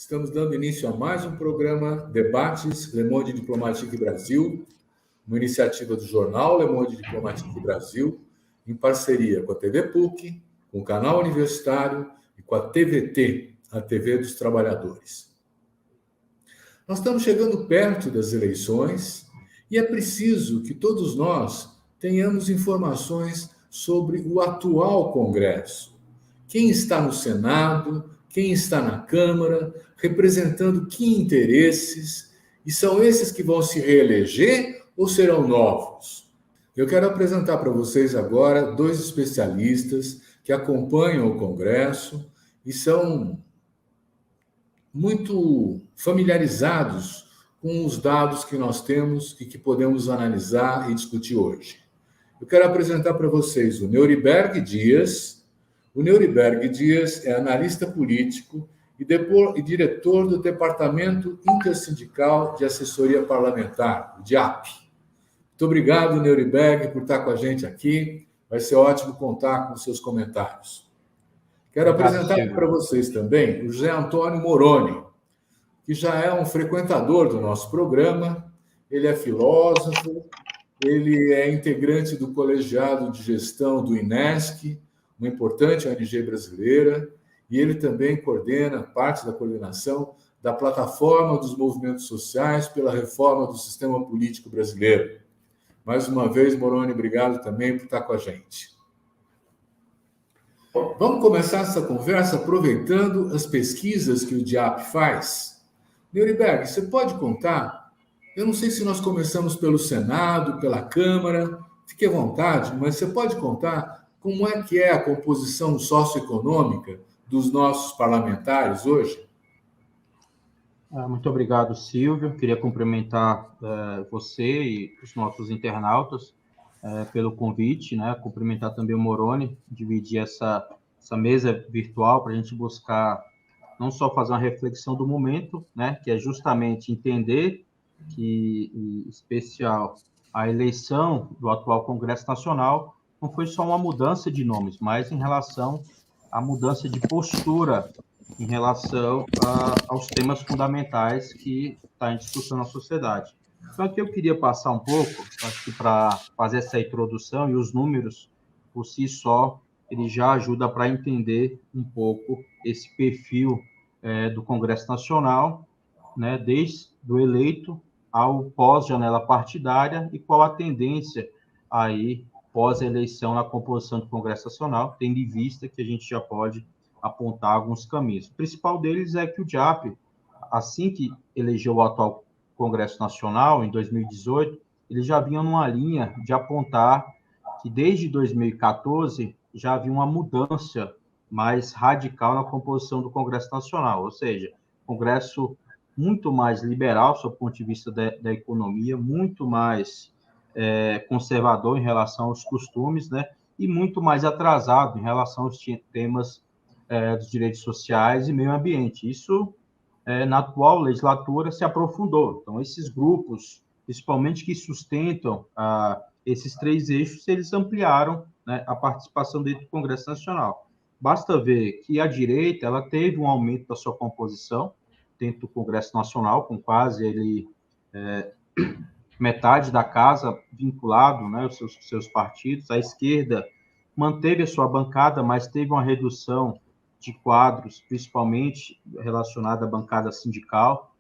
Estamos dando início a mais um programa Debates Le Monde Diplomatique Brasil, uma iniciativa do jornal Le Monde Diplomatique Brasil, em parceria com a TV PUC, com o Canal Universitário e com a TVT, a TV dos Trabalhadores. Nós estamos chegando perto das eleições e é preciso que todos nós tenhamos informações sobre o atual Congresso. Quem está no Senado, quem está na Câmara, representando que interesses, e são esses que vão se reeleger ou serão novos? Eu quero apresentar para vocês agora dois especialistas que acompanham o Congresso e são muito familiarizados com os dados que nós temos e que podemos analisar e discutir hoje. Eu quero apresentar para vocês o Neuriberg Dias. O Neuriberg Dias é analista político e diretor do Departamento Intersindical de Assessoria Parlamentar, o DIAP. Muito obrigado, Neuriberg, por estar com a gente aqui. Vai ser ótimo contar com seus comentários. Quero apresentar para vocês também o José Antônio Moroni, que já é um frequentador do nosso programa. Ele é filósofo, ele é integrante do colegiado de gestão do INESC, uma importante ONG brasileira, e ele também coordena parte da coordenação da Plataforma dos Movimentos Sociais pela Reforma do Sistema Político Brasileiro. Mais uma vez, Moroni, obrigado também por estar com a gente. Vamos começar essa conversa aproveitando as pesquisas que o DIAP faz. Neuriberg, você pode contar? Eu não sei se nós começamos pelo Senado, pela Câmara, fique à vontade, mas você pode contar como é que é a composição socioeconômica dos nossos parlamentares hoje? Muito obrigado, Silvio. Queria cumprimentar você e os nossos internautas pelo convite, né? Cumprimentar também o Moroni, dividir essa mesa virtual para a gente buscar não só fazer uma reflexão do momento, né? Que é justamente entender que, em especial, a eleição do atual Congresso Nacional não foi só uma mudança de nomes, mas em relação à mudança de postura em relação aos temas fundamentais que está em discussão na sociedade. Então, aqui eu queria passar um pouco, acho que para fazer essa introdução, e os números, por si só, ele já ajuda para entender um pouco esse perfil do Congresso Nacional, né, desde o eleito ao pós-janela partidária e qual a tendência aí pós-eleição na composição do Congresso Nacional, tendo em vista que a gente já pode apontar alguns caminhos. O principal deles é que o DIAP, assim que elegeu o atual Congresso Nacional, em 2018, ele já vinha numa linha de apontar que desde 2014 já havia uma mudança mais radical na composição do Congresso Nacional, ou seja, Congresso muito mais liberal, sob o ponto de vista da economia, muito mais conservador em relação aos costumes, né, e muito mais atrasado em relação aos temas dos direitos sociais e meio ambiente. Isso, na atual legislatura, se aprofundou. Então, esses grupos, principalmente que sustentam esses três eixos, eles ampliaram, né, a participação dentro do Congresso Nacional. Basta ver que a direita ela teve um aumento da sua composição dentro do Congresso Nacional, com quase metade da casa vinculado, né, aos seus partidos. A esquerda manteve a sua bancada, mas teve uma redução de quadros, principalmente relacionada à bancada sindical,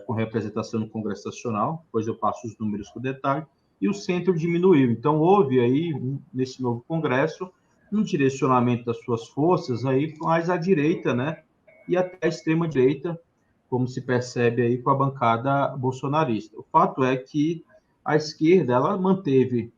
com representação no Congresso Nacional. Depois eu passo os números com detalhe. E o centro diminuiu. Então, houve aí, nesse novo Congresso, um direcionamento das suas forças aí mais à direita, né, e até à extrema-direita, como se percebe aí com a bancada bolsonarista. O fato é que a esquerda ela manteve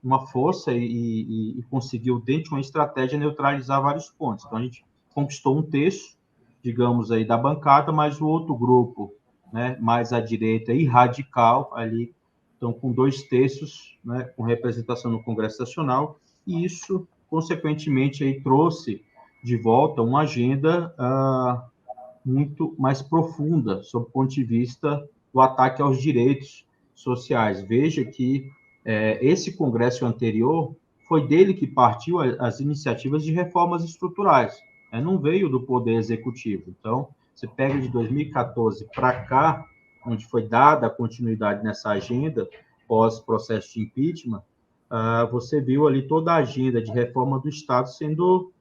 uma força e conseguiu, dentro de uma estratégia, neutralizar vários pontos. Então, a gente conquistou um terço, digamos, aí da bancada, mas o outro grupo, né, mais à direita e radical, ali, estão com 2/3, né, com representação no Congresso Nacional, e isso, consequentemente, aí trouxe de volta uma agenda muito mais profunda, sob o ponto de vista do ataque aos direitos sociais. Veja que esse Congresso anterior foi dele que partiu as iniciativas de reformas estruturais. não veio do Poder Executivo. Então, você pega de 2014 para cá, onde foi dada a continuidade nessa agenda, pós-processo de impeachment, você viu ali toda a agenda de reforma do Estado sendo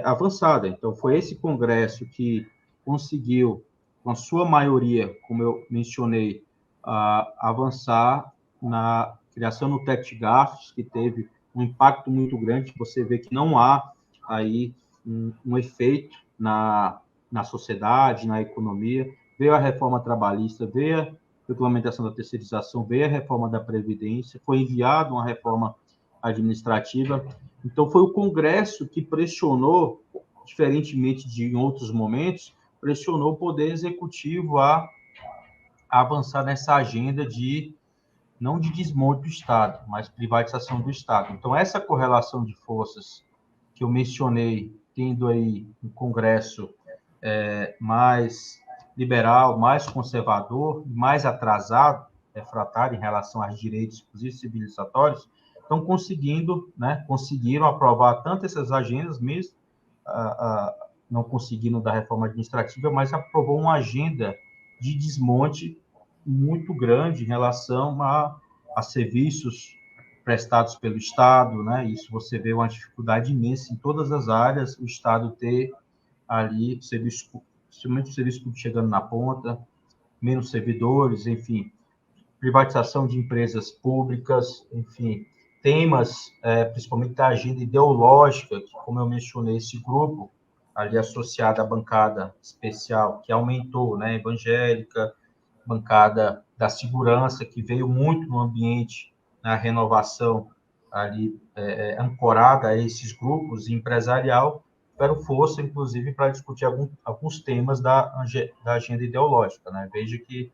avançada. Então, foi esse Congresso que conseguiu, com a sua maioria, como eu mencionei, avançar na criação do teto de gastos, que teve um impacto muito grande. Você vê que não há aí um efeito na sociedade, na economia. Veio a reforma trabalhista, veio a regulamentação da terceirização, veio a reforma da Previdência, foi enviada uma reforma administrativa. Então, foi o Congresso que pressionou, diferentemente de em outros momentos, pressionou o Poder Executivo a avançar nessa agenda não de desmonte do Estado, mas privatização do Estado. Então, essa correlação de forças que eu mencionei, tendo aí um Congresso mais liberal, mais conservador, mais atrasado, refratário em relação aos direitos, inclusive civilizatórios, estão conseguiram aprovar tanto essas agendas, mesmo não conseguindo da reforma administrativa, mas aprovou uma agenda de desmonte muito grande em relação a serviços prestados pelo Estado, né? Isso você vê uma dificuldade imensa em todas as áreas, o Estado ter ali principalmente o serviço público chegando na ponta, menos servidores, enfim, privatização de empresas públicas, enfim, temas, principalmente da agenda ideológica, que, como eu mencionei, esse grupo ali associado à bancada especial, que aumentou, né, evangélica, bancada da segurança, que veio muito no ambiente, na renovação ali ancorada a esses grupos, empresarial, tiveram força, inclusive, para discutir alguns temas da agenda ideológica. Né? Veja que,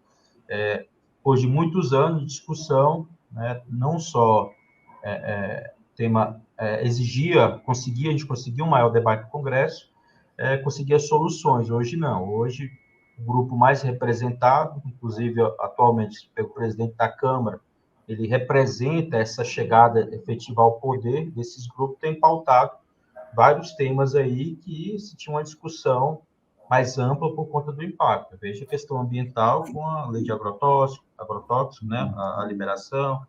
depois de muitos anos de discussão, né, não só tema a gente conseguia um maior debate no Congresso, conseguia soluções. Hoje não. Hoje, o grupo mais representado, inclusive, atualmente, pelo presidente da Câmara, ele representa essa chegada efetiva ao poder desses grupos, tem pautado vários temas aí que se tinha uma discussão mais ampla por conta do impacto. Veja a questão ambiental com a lei de agrotóxico, né, a liberação,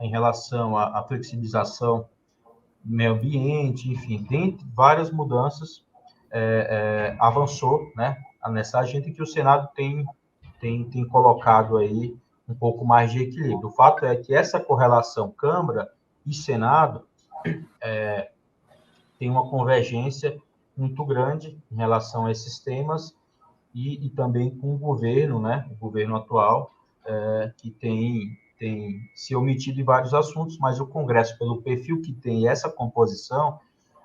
em relação à flexibilização do meio ambiente, enfim, dentre várias mudanças, avançou, né, nessa agenda que o Senado tem colocado aí um pouco mais de equilíbrio. O fato é que essa correlação Câmara e Senado tem uma convergência muito grande em relação a esses temas e também com o governo, né, o governo atual, que tem se omitido em vários assuntos, mas o Congresso, pelo perfil que tem essa composição,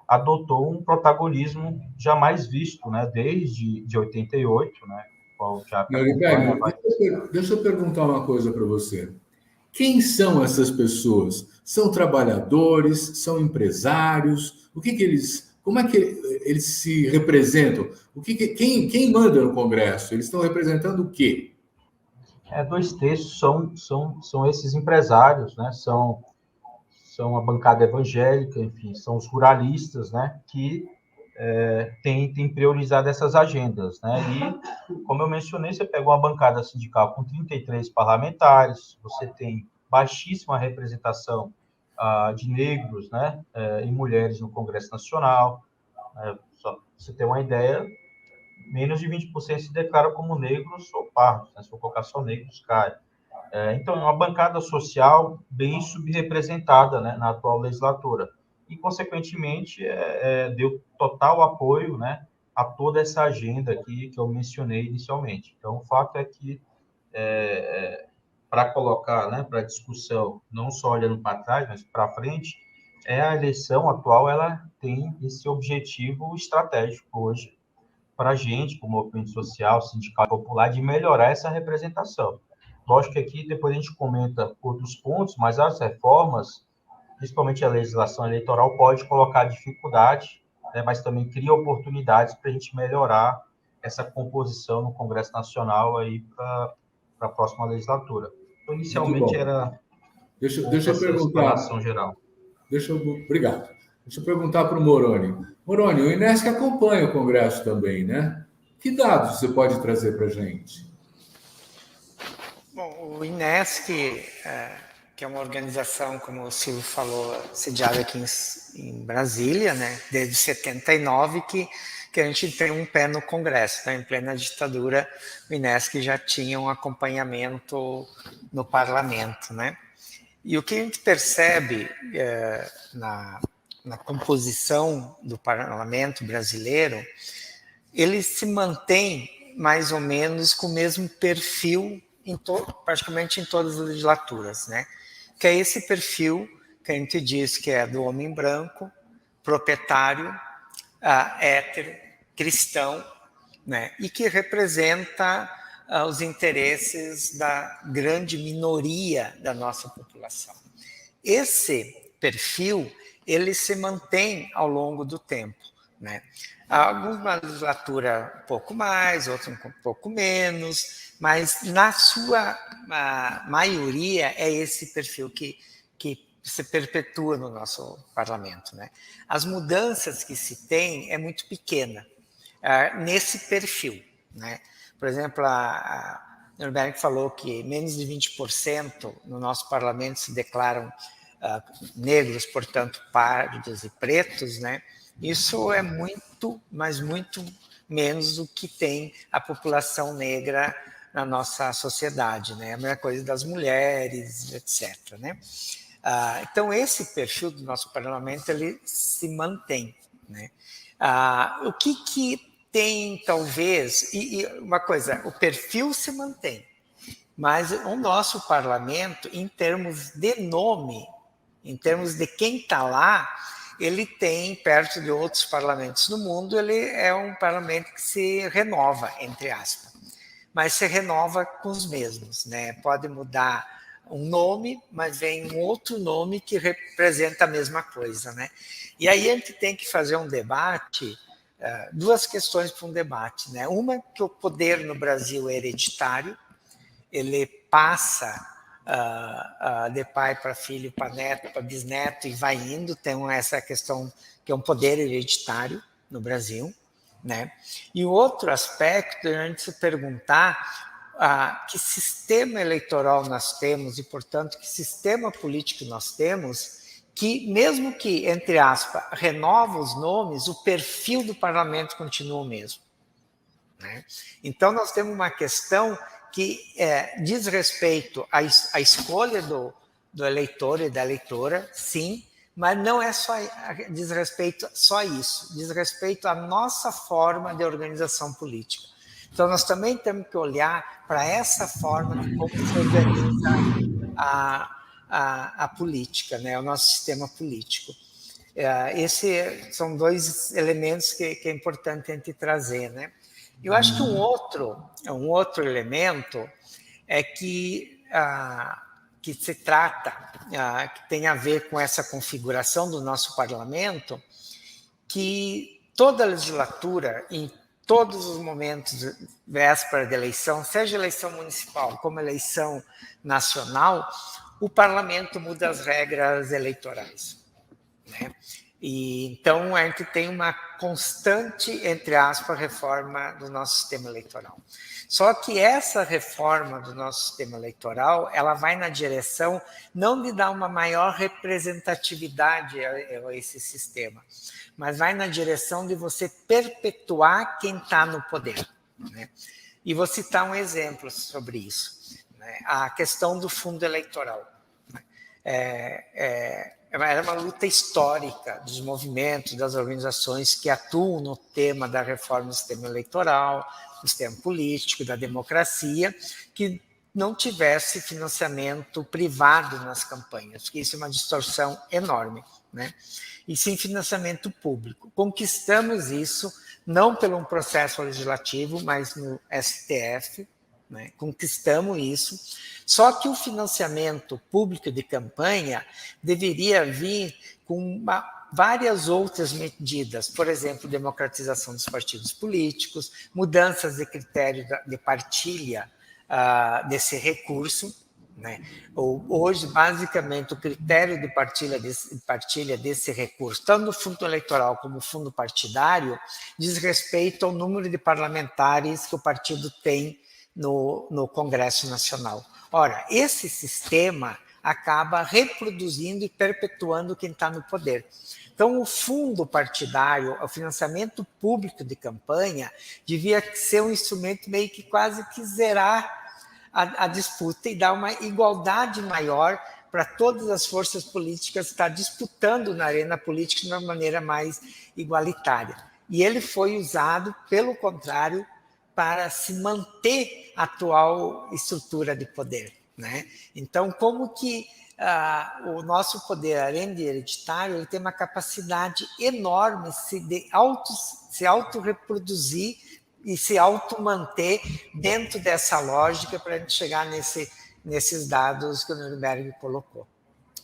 adotou um protagonismo jamais visto, né, desde 88, né, qual já acompanha. Deixa eu perguntar uma coisa para você. Quem são essas pessoas? São trabalhadores? São empresários? Como é que eles se representam? Quem manda no Congresso? Eles estão representando o quê? 2 terços são esses empresários, né? São a bancada evangélica, enfim, são os ruralistas, né? Que tem priorizado essas agendas, né? E, como eu mencionei, você pega uma bancada sindical com 33 parlamentares, você tem baixíssima representação de negros, né? E mulheres no Congresso Nacional. Só para você ter uma ideia, menos de 20% se declaram como negros ou pardos, né? Se eu colocar só negros, cai. Então, é uma bancada social bem subrepresentada, né, na atual legislatura. E, consequentemente, deu total apoio, né, a toda essa agenda aqui que eu mencionei inicialmente. Então, o fato é que, para colocar, né, para discussão, não só olhando para trás, mas para frente, a eleição atual ela tem esse objetivo estratégico hoje para a gente, como movimento social, sindical popular, de melhorar essa representação. Lógico que aqui depois a gente comenta outros pontos, mas as reformas, principalmente a legislação eleitoral, pode colocar dificuldade, né, mas também cria oportunidades para a gente melhorar essa composição no Congresso Nacional aí para a próxima legislatura. Então, Muito inicialmente bom. era Deixa eu essa perguntar. explanação geral. Obrigado. Deixa eu perguntar para o Moroni. Moroni, o Inesc acompanha o Congresso também, né? Que dados você pode trazer para a gente? Bom, o Inesc, que é uma organização, como o Silvio falou, sediada aqui em Brasília, né, desde 79, que a gente tem um pé no Congresso. Né? Em plena ditadura, o Inesc já tinha um acompanhamento no parlamento. Né? E o que a gente percebe na composição do parlamento brasileiro, ele se mantém mais ou menos com o mesmo perfil praticamente em todas as legislaturas, né? Que é esse perfil que a gente diz que é do homem branco, proprietário, hétero, cristão, né? E que representa os interesses da grande minoria da nossa população. Esse perfil, ele se mantém ao longo do tempo, né? Alguma legislatura um pouco mais, outra um pouco menos, mas na sua maioria é esse perfil que se perpetua no nosso parlamento. Né? As mudanças que se tem é muito pequena nesse perfil. Né? Por exemplo, a Norberg falou que menos de 20% no nosso parlamento se declaram negros, portanto, pardos e pretos, né? Isso é muito, mas muito menos do que tem a população negra na nossa sociedade, né? A mesma coisa das mulheres, etc. Né? Então, esse perfil do nosso parlamento, ele se mantém. Né? O que tem, talvez, e uma coisa, o perfil se mantém, mas o nosso parlamento, em termos de nome, em termos de quem está lá, ele tem, perto de outros parlamentos no mundo, ele é um parlamento que se renova, entre aspas. Mas se renova com os mesmos, né? Pode mudar um nome, mas vem um outro nome que representa a mesma coisa, né? E aí a gente tem que fazer um debate, duas questões para um debate, né? Uma, que o poder no Brasil é hereditário, ele passa de pai para filho, para neto, para bisneto e vai indo. Tem essa questão que é um poder hereditário no Brasil. Né? E o outro aspecto é a gente se perguntar que sistema eleitoral nós temos e, portanto, que sistema político nós temos que, mesmo que, entre aspas, renova os nomes, o perfil do parlamento continua o mesmo. Né? Então, nós temos uma questão que diz respeito à escolha do eleitor e da eleitora, sim, mas não é só diz respeito só isso, diz respeito à nossa forma de organização política. Então, nós também temos que olhar para essa forma de como se organiza a política, né? O nosso sistema político. Esses são dois elementos que é importante a gente trazer, né? Eu acho que um outro elemento é que se trata, que tem a ver com essa configuração do nosso parlamento, que toda legislatura, em todos os momentos, véspera de eleição, seja eleição municipal como eleição nacional, o parlamento muda as regras eleitorais. Né? E, então, a gente tem uma constante, entre aspas, reforma do nosso sistema eleitoral. Só que essa reforma do nosso sistema eleitoral, ela vai na direção não de dar uma maior representatividade a esse sistema, mas vai na direção de você perpetuar quem está no poder. Né? E vou citar um exemplo sobre isso. Né? A questão do fundo eleitoral. Era uma luta histórica dos movimentos, das organizações que atuam no tema da reforma do sistema eleitoral, do sistema político, da democracia, que não tivesse financiamento privado nas campanhas, porque isso é uma distorção enorme, né? E sim financiamento público. Conquistamos isso, não por um processo legislativo, mas no STF, né? Conquistamos isso, só que o financiamento público de campanha deveria vir com várias outras medidas, por exemplo, democratização dos partidos políticos, mudanças de critério de partilha desse recurso, né? Hoje, basicamente, o critério de partilha desse recurso, tanto no fundo eleitoral como no fundo partidário, diz respeito ao número de parlamentares que o partido tem no Congresso Nacional. Ora, esse sistema acaba reproduzindo e perpetuando quem está no poder. Então, o fundo partidário, o financiamento público de campanha, devia ser um instrumento meio que quase que zerar a disputa e dar uma igualdade maior para todas as forças políticas estar disputando na arena política de uma maneira mais igualitária. E ele foi usado, pelo contrário, para se manter a atual estrutura de poder, né? Então, como que o nosso poder, além de hereditário, ele tem uma capacidade enorme de se autorreproduzir e se auto-manter dentro dessa lógica para a gente chegar nesses dados que o Nuremberg colocou.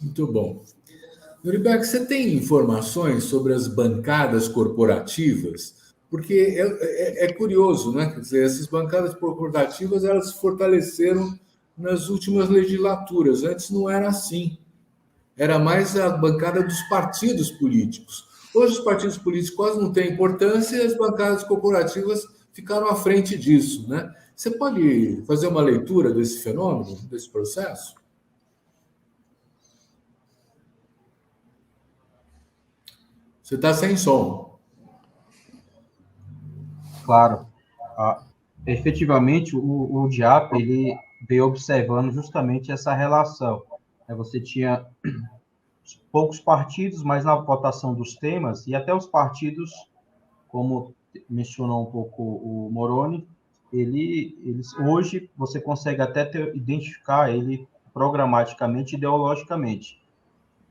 Muito bom. Nuremberg, você tem informações sobre as bancadas corporativas? Porque é curioso, né? Quer dizer, essas bancadas corporativas, elas se fortaleceram nas últimas legislaturas. Antes não era assim. Era mais a bancada dos partidos políticos. Hoje os partidos políticos quase não têm importância e as bancadas corporativas ficaram à frente disso, né? Você pode fazer uma leitura desse fenômeno, desse processo? Você está sem som. Claro. Efetivamente, o DIAP ele veio observando justamente essa relação. Você tinha poucos partidos, mas na votação dos temas, e até os partidos, como mencionou um pouco o Moroni, eles hoje você consegue até identificar ele programaticamente, ideologicamente,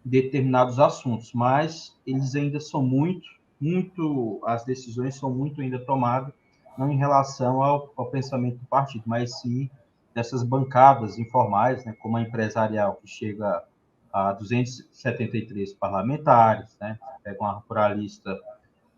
determinados assuntos, mas eles ainda são muito, as decisões são muito ainda tomadas, não em relação ao pensamento do partido, mas sim dessas bancadas informais, né, como a empresarial, que chega a 273 parlamentares, né, pega uma ruralista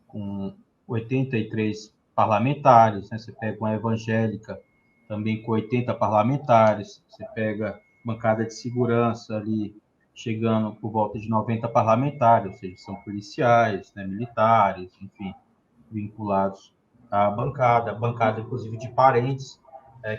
com 83 parlamentares, né, você pega uma evangélica também com 80 parlamentares, você pega bancada de segurança ali, chegando por volta de 90 parlamentares, ou seja, são policiais, né, militares, enfim, vinculados à bancada inclusive de parentes,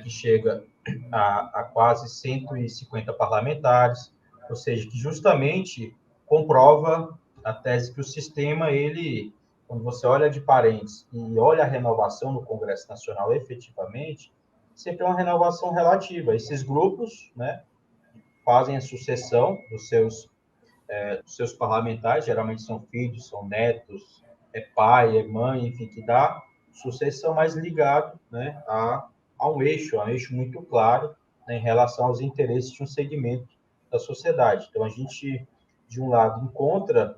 que chega a quase 150 parlamentares, ou seja, que justamente comprova a tese que o sistema, ele, quando você olha de parentes e olha a renovação no Congresso Nacional efetivamente, sempre é uma renovação relativa. Esses grupos, né, fazem a sucessão dos seus parlamentares, geralmente são filhos, são netos, é pai, é mãe, enfim, que dá sucessão mais ligado, né, a um eixo muito claro, né, em relação aos interesses de um segmento da sociedade. Então, a gente, de um lado, encontra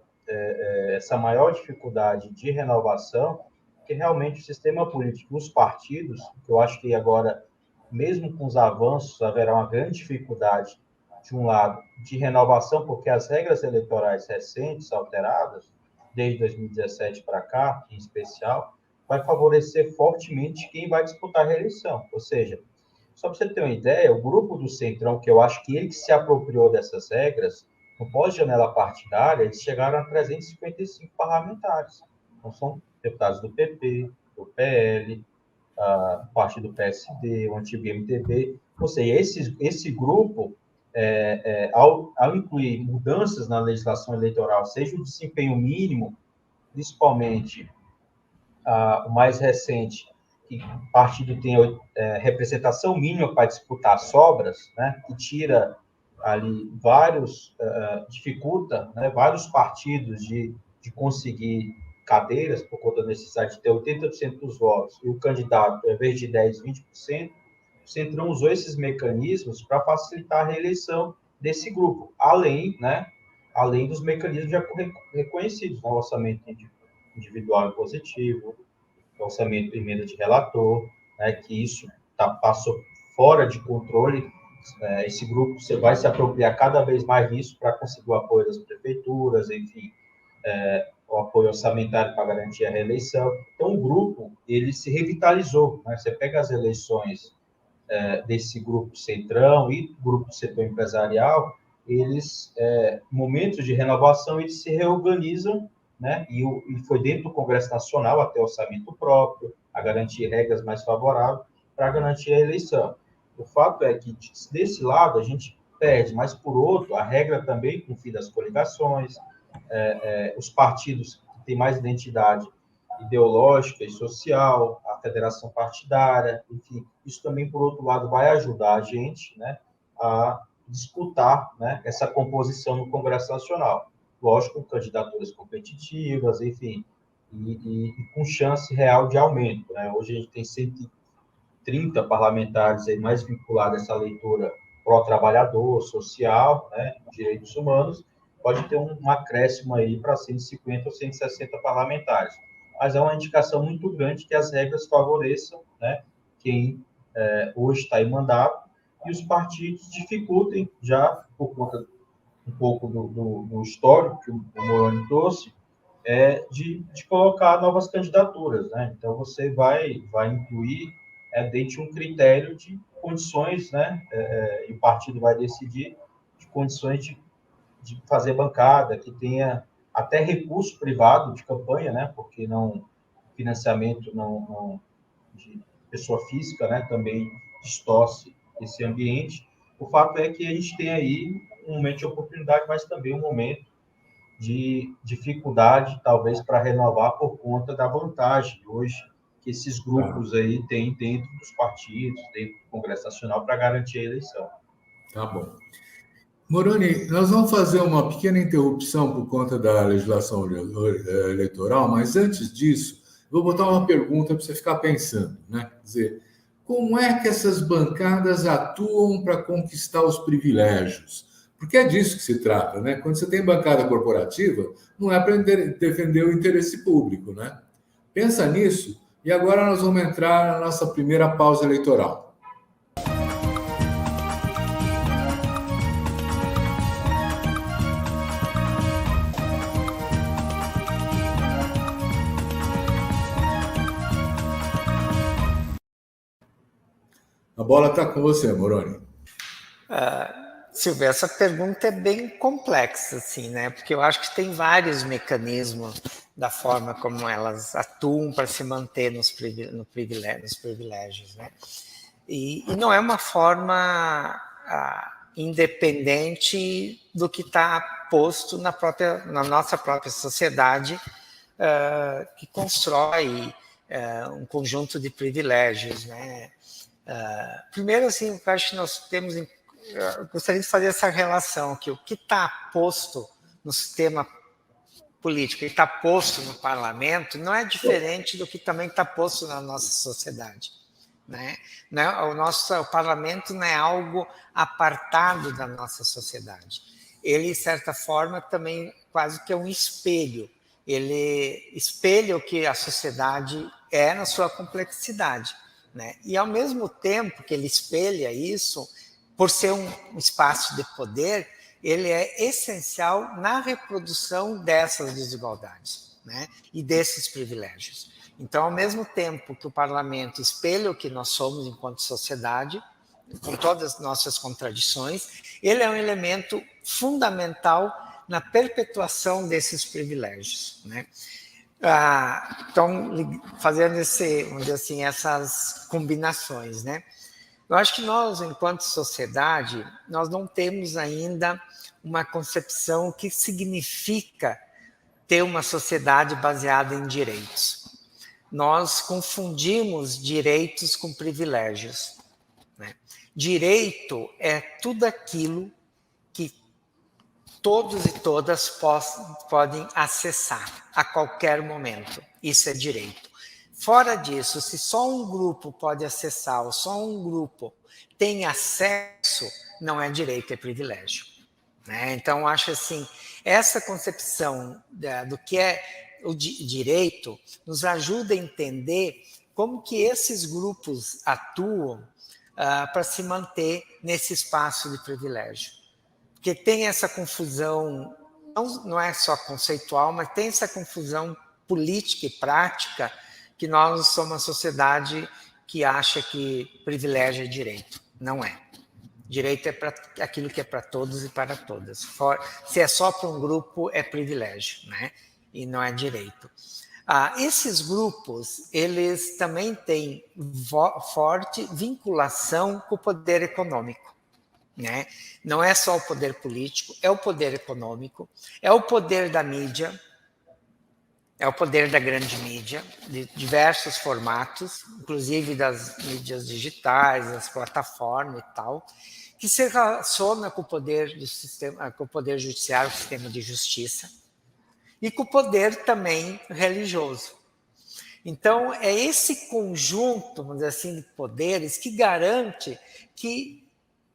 essa maior dificuldade de renovação, que realmente o sistema político, os partidos, que eu acho que agora, mesmo com os avanços, haverá uma grande dificuldade de um lado, de renovação, porque as regras eleitorais recentes, alteradas, desde 2017 para cá, em especial, vai favorecer fortemente quem vai disputar a reeleição. Ou seja, só para você ter uma ideia, o grupo do Centrão, que eu acho que ele que se apropriou dessas regras, no pós-janela partidária, eles chegaram a 355 parlamentares. Então, são deputados do PP, do PL, parte do PSD, o antigo MTB. Ou seja, esse grupo, ao incluir mudanças na legislação eleitoral, seja o desempenho mínimo, principalmente o mais recente, que o partido tem representação mínima para disputar sobras, né, que tira ali dificulta, né, vários partidos de conseguir cadeiras, por conta da necessidade de ter 80% dos votos, e o candidato, ao invés de 10%, 20%, o Centrão usou esses mecanismos para facilitar a reeleição desse grupo, além dos mecanismos já reconhecidos, no orçamento individual e positivo, orçamento e emenda de relator, né, que isso passou fora de controle. Esse grupo você vai se apropriar cada vez mais disso para conseguir o apoio das prefeituras, enfim, o apoio orçamentário para garantir a reeleição. Então, o grupo ele se revitalizou. Né? Você pega as eleições desse grupo Centrão e grupo do setor empresarial, eles, momentos de renovação, eles se reorganizam, né? E foi dentro do Congresso Nacional, até orçamento próprio, a garantir regras mais favoráveis para garantir a eleição. O fato é que, desse lado, a gente perde, mas, por outro, a regra também com o fim das coligações, os partidos que têm mais identidade ideológica e social, a federação partidária, enfim, isso também, por outro lado, vai ajudar a gente, né, a disputar, né, essa composição no Congresso Nacional. Lógico, com candidaturas competitivas, enfim, e com chance real de aumento, né? Hoje a gente tem 130 parlamentares aí mais vinculados a essa leitura pró-trabalhador, social, né, direitos humanos, pode ter um acréscimo aí para 150 ou 160 parlamentares. Mas é uma indicação muito grande que as regras favoreçam, né, quem hoje está em mandato, e os partidos dificultem, já por conta um pouco do histórico que o Moroni trouxe, de colocar novas candidaturas, né? Então, você vai incluir dentro de um critério de condições, né? E o partido vai decidir de condições de fazer bancada, que tenha até recurso privado de campanha, né? Porque financiamento não de pessoa física, né? Também distorce esse ambiente. O fato é que a gente tem aí um momento de oportunidade, mas também um momento de dificuldade, talvez, para renovar por conta da vantagem hoje que esses grupos aí têm dentro dos partidos, dentro do Congresso Nacional, para garantir a eleição. Tá bom. Moroni, nós vamos fazer uma pequena interrupção por conta da legislação eleitoral, mas antes disso, vou botar uma pergunta para você ficar pensando, né? Quer dizer, como é que essas bancadas atuam para conquistar os privilégios? Porque é disso que se trata, né? Quando você tem bancada corporativa, não é para defender o interesse público, né? Pensa nisso, e agora nós vamos entrar na nossa primeira pausa eleitoral. A bola está com você, Moroni. Silvia, essa pergunta é bem complexa, assim, né? Porque eu acho que tem vários mecanismos da forma como elas atuam para se manter nos privilégios, né? E não é uma forma independente do que está posto na nossa própria sociedade, que constrói um conjunto de privilégios, né? Primeiro, assim, eu acho que nós temos... Eu gostaria de fazer essa relação, que o que está posto no sistema político e está posto no parlamento não é diferente do que também está posto na nossa sociedade, né? O parlamento não é algo apartado da nossa sociedade. Ele, de certa forma, também quase que é um espelho. Ele espelha o que a sociedade é na sua complexidade, né? E, ao mesmo tempo que ele espelha isso, por ser um espaço de poder, ele é essencial na reprodução dessas desigualdades, né? E desses privilégios. Então, ao mesmo tempo que o parlamento espelha o que nós somos enquanto sociedade, com todas as nossas contradições, ele é um elemento fundamental na perpetuação desses privilégios, né? Então, fazendo vamos dizer assim, essas combinações, né? Eu acho que nós, enquanto sociedade, nós não temos ainda uma concepção o que significa ter uma sociedade baseada em direitos. Nós confundimos direitos com privilégios, né? Direito é tudo aquilo que todos e todas podem acessar a qualquer momento. Isso é direito. Fora disso, se só um grupo pode acessar ou só um grupo tem acesso, não é direito, é privilégio, né? Então, acho assim, essa concepção do que é o direito nos ajuda a entender como que esses grupos atuam para se manter nesse espaço de privilégio. Porque tem essa confusão, não é só conceitual, mas tem essa confusão política e prática, que nós somos uma sociedade que acha que privilégio é direito. Não é. Direito é para aquilo que é para todos e para todas. Se é só para um grupo, é privilégio, né? E não é direito. Esses grupos, eles também têm forte vinculação com o poder econômico, né? Não é só o poder político, é o poder econômico, é o poder da mídia, é o poder da grande mídia, de diversos formatos, inclusive das mídias digitais, das plataformas e tal, que se relaciona com o poder do sistema, com o poder judiciário, o sistema de justiça, e com o poder também religioso. Então, é esse conjunto, vamos dizer assim, de poderes que garante que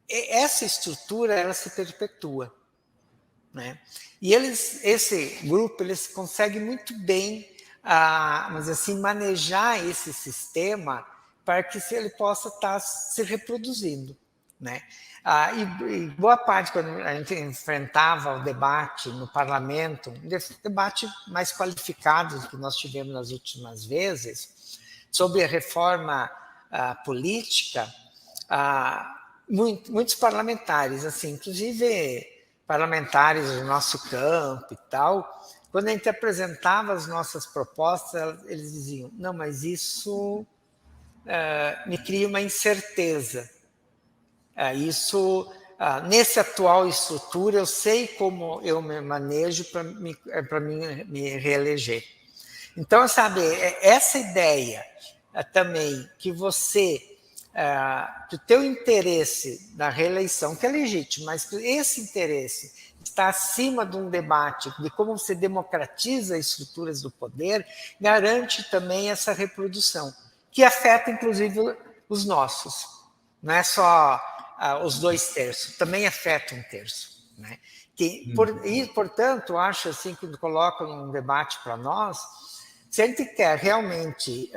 essa estrutura ela se perpetua, né? E esse grupo, eles conseguem muito bem, vamos dizer assim, manejar esse sistema para que ele possa estar se reproduzindo, né? E boa parte, quando a gente enfrentava o debate no parlamento, um debate mais qualificado do que nós tivemos nas últimas vezes, sobre a reforma política, muitos parlamentares, assim, inclusive parlamentares do nosso campo e tal, quando a gente apresentava as nossas propostas, eles diziam, não, mas isso me cria uma incerteza. Nessa atual estrutura, eu sei como eu me manejo para me reeleger. Então, sabe, essa ideia também que que o teu interesse da reeleição, que é legítimo, mas que esse interesse está acima de um debate de como você democratiza as estruturas do poder, garante também essa reprodução, que afeta, inclusive, os nossos. Não é só os 2/3, também afeta 1/3. Né? E, portanto, acho assim, que coloca num debate para nós, se a gente quer realmente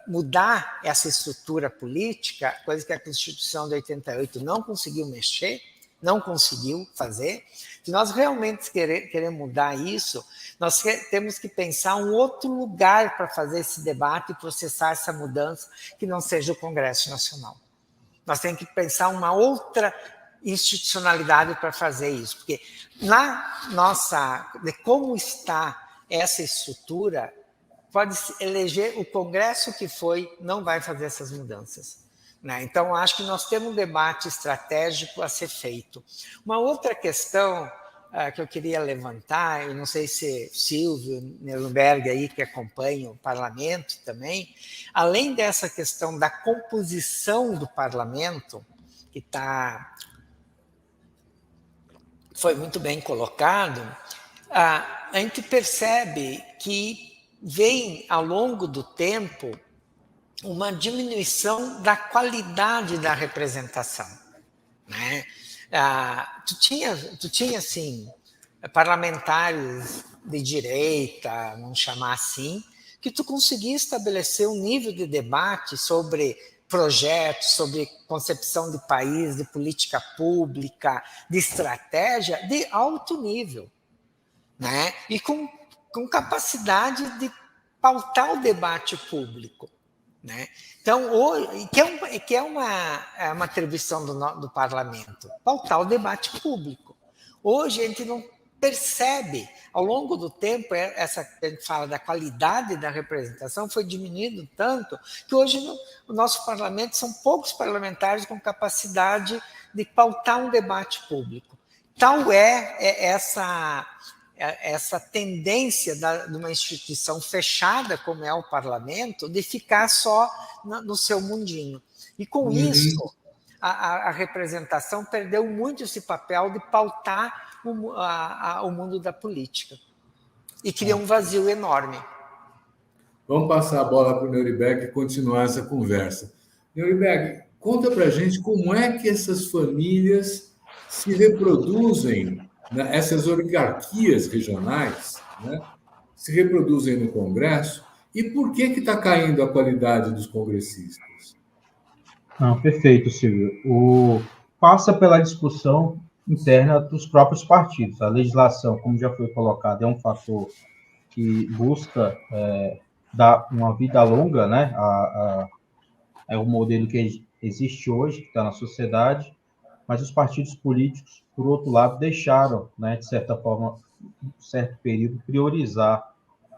mudar essa estrutura política, coisa que a Constituição de 88 não conseguiu mexer, não conseguiu fazer, se nós realmente queremos mudar isso, nós temos que pensar um outro lugar para fazer esse debate e processar essa mudança que não seja o Congresso Nacional. Nós temos que pensar uma outra institucionalidade para fazer isso, porque de como está essa estrutura, pode eleger o Congresso que não vai fazer essas mudanças. Né? Então, acho que nós temos um debate estratégico a ser feito. Uma outra questão que eu queria levantar, eu não sei se Silvio Neuberg aí, que acompanha o parlamento também, além dessa questão da composição do parlamento, que foi muito bem colocado, a gente percebe que vem, ao longo do tempo, uma diminuição da qualidade da representação. Né? Tu tinha, assim, parlamentares de direita, vamos chamar assim, que tu conseguia estabelecer um nível de debate sobre projetos, sobre concepção de país, de política pública, de estratégia, de alto nível. Né? E com capacidade de pautar o debate público. Né? Então, que é uma atribuição do parlamento, pautar o debate público. Hoje a gente não percebe, ao longo do tempo, a gente fala da qualidade da representação, foi diminuindo tanto que hoje no nosso parlamento são poucos parlamentares com capacidade de pautar um debate público. Tal é essa tendência de uma instituição fechada, como é o parlamento, de ficar só no seu mundinho. E com isso, a representação perdeu muito esse papel de pautar o mundo da política. E cria um vazio enorme. Vamos passar a bola para o Neuberg e continuar essa conversa. Neuberg, conta para a gente como é que essas famílias se reproduzem, né, essas oligarquias regionais, né, se reproduzem no Congresso, e por que está caindo a qualidade dos congressistas? Não, perfeito, Silvio. Passa pela discussão interna dos próprios partidos. A legislação, como já foi colocado, é um fator que busca dar uma vida longa, né, a é o modelo que existe hoje, que está na sociedade, mas os partidos políticos, por outro lado, deixaram, né, de certa forma, um certo período, priorizar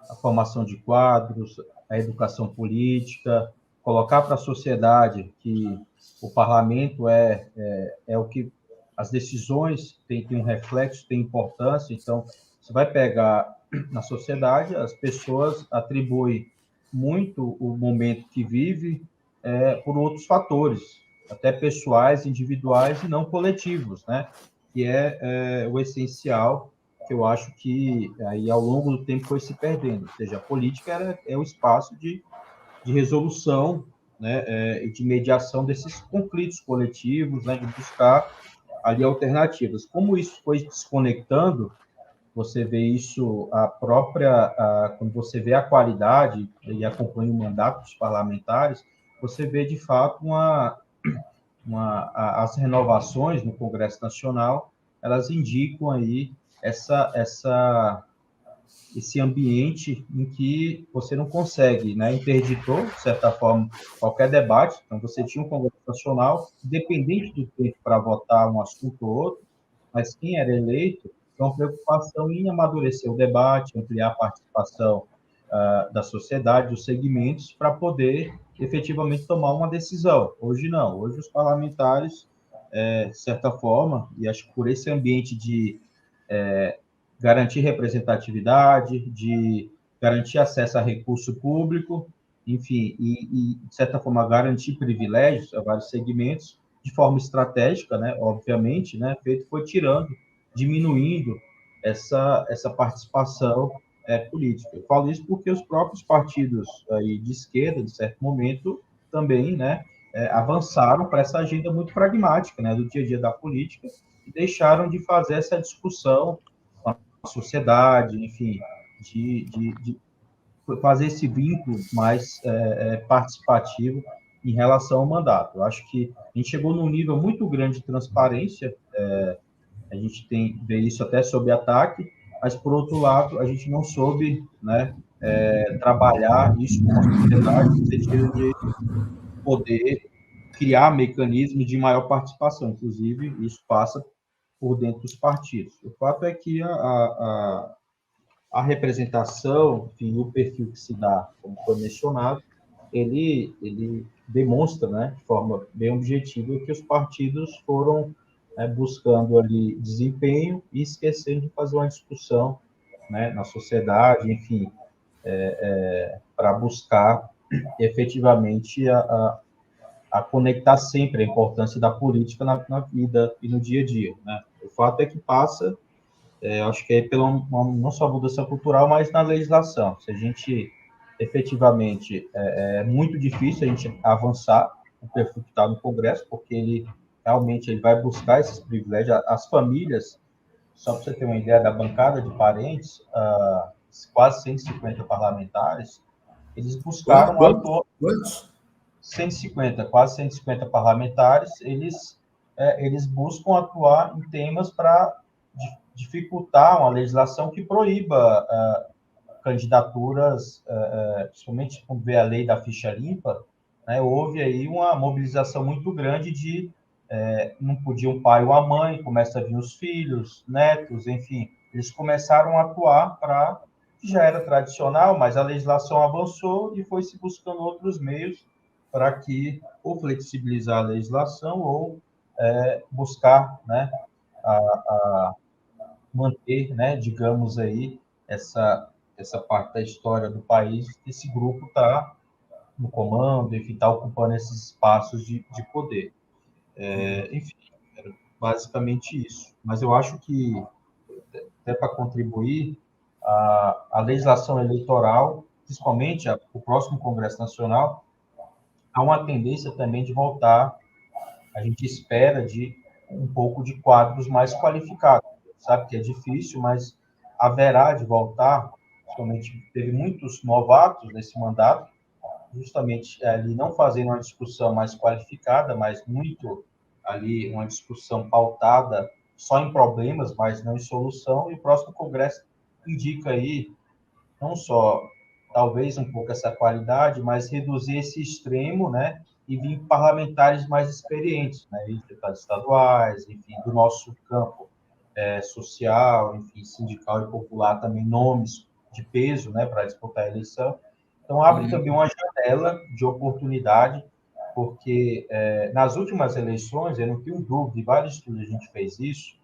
a formação de quadros, a educação política, colocar para a sociedade que o parlamento é o que as decisões têm um reflexo, têm importância. Então, você vai pegar na sociedade, as pessoas atribuem muito o momento que vive por outros fatores, até pessoais, individuais e não coletivos, né? Que é o essencial, que eu acho que aí ao longo do tempo foi se perdendo. Ou seja, a política é o espaço de resolução, né, e de mediação desses conflitos coletivos, né, de buscar ali alternativas. Como isso foi desconectando, você vê isso, quando você vê a qualidade e acompanha o mandato dos parlamentares, você vê de fato as renovações no Congresso Nacional, elas indicam aí esse ambiente em que você não consegue, né, interditou, de certa forma, qualquer debate. Então, você tinha um Congresso Nacional, independente do tempo para votar um assunto ou outro, mas quem era eleito tinha uma preocupação em amadurecer o debate, ampliar a participação da sociedade, dos segmentos, para poder efetivamente tomar uma decisão. Hoje não, hoje os parlamentares, de certa forma, e acho que por esse ambiente de garantir representatividade, de garantir acesso a recurso público, enfim, de certa forma, garantir privilégios a vários segmentos, de forma estratégica, né, obviamente, né, foi tirando, diminuindo essa participação política. Eu falo isso porque os próprios partidos aí de esquerda, de certo momento, também, né, avançaram para essa agenda muito pragmática, né, do dia a dia da política, e deixaram de fazer essa discussão com a sociedade, enfim, de fazer esse vínculo mais participativo em relação ao mandato. Eu acho que a gente chegou num nível muito grande de transparência, a gente vê isso até sob ataque, mas, por outro lado, a gente não soube, né, trabalhar isso com a sociedade, no sentido de poder criar mecanismos de maior participação. Inclusive, isso passa por dentro dos partidos. O fato é que a representação, enfim, o perfil que se dá, como foi mencionado, ele demonstra, né, de forma bem objetiva, que os partidos foram buscando ali desempenho e esquecendo de fazer uma discussão, né, na sociedade, enfim, para buscar efetivamente a conectar sempre a importância da política na vida e no dia a dia, né? O fato é que passa, acho que é pela não só mudança cultural, mas na legislação. Se a gente efetivamente é muito difícil a gente avançar o perfil que está no Congresso, porque ele realmente vai buscar esses privilégios. As famílias, só para você ter uma ideia da bancada de parentes, quase 150 parlamentares, eles buscaram atuar. Quantos? 150, quase 150 parlamentares, eles buscam atuar em temas para dificultar uma legislação que proíba candidaturas, principalmente quando vê a lei da ficha limpa, né, houve aí uma mobilização muito grande de não podia um pai ou a mãe, começa a vir os filhos, netos, enfim, eles começaram a atuar para, que já era tradicional, mas a legislação avançou e foi se buscando outros meios para que ou flexibilizar a legislação ou buscar, né, manter, né, digamos aí, essa parte da história do país, esse grupo está no comando, enfim, está ocupando esses espaços de poder. Enfim, era basicamente isso. Mas eu acho que, até para contribuir, a legislação eleitoral, principalmente o próximo Congresso Nacional, há uma tendência também de voltar, a gente espera, de um pouco de quadros mais qualificados. Sabe que é difícil, mas haverá de voltar, principalmente teve muitos novatos nesse mandato, justamente ali não fazendo uma discussão mais qualificada, mas muito ali uma discussão pautada só em problemas, mas não em solução, e o próximo Congresso indica aí não só talvez um pouco essa qualidade, mas reduzir esse extremo, né, e vir parlamentares mais experientes, né, deputados estaduais, enfim, do nosso campo social, enfim, sindical e popular, também nomes de peso, né, para disputar a eleição. Então, abre também uma janela de oportunidade, porque nas últimas eleições, eu não tenho dúvida, em vários estudos a gente fez isso,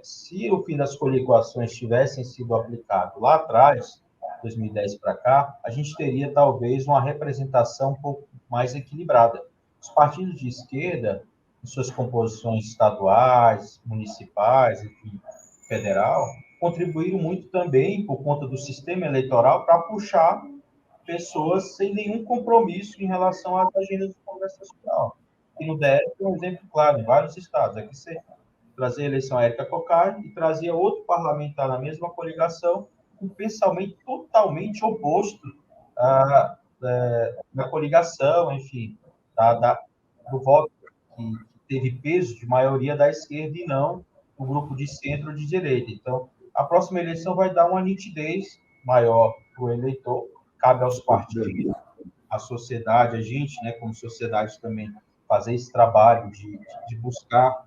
se o fim das coligações tivessem sido aplicado lá atrás, 2010 para cá, a gente teria talvez uma representação um pouco mais equilibrada. Os partidos de esquerda, em suas composições estaduais, municipais, enfim, federal, contribuíram muito também por conta do sistema eleitoral para puxar pessoas sem nenhum compromisso em relação às agendas do Congresso Nacional. E no DF é um exemplo claro, em vários estados. Aqui você trazia a eleição a Érica Cocard e trazia outro parlamentar na mesma coligação, com um pensamento totalmente oposto da coligação, enfim, do voto que teve peso de maioria da esquerda e não o grupo de centro ou de direita. Então, a próxima eleição vai dar uma nitidez maior para o eleitor, cabe aos partidos, à sociedade, a gente, né, como sociedade também, fazer esse trabalho de buscar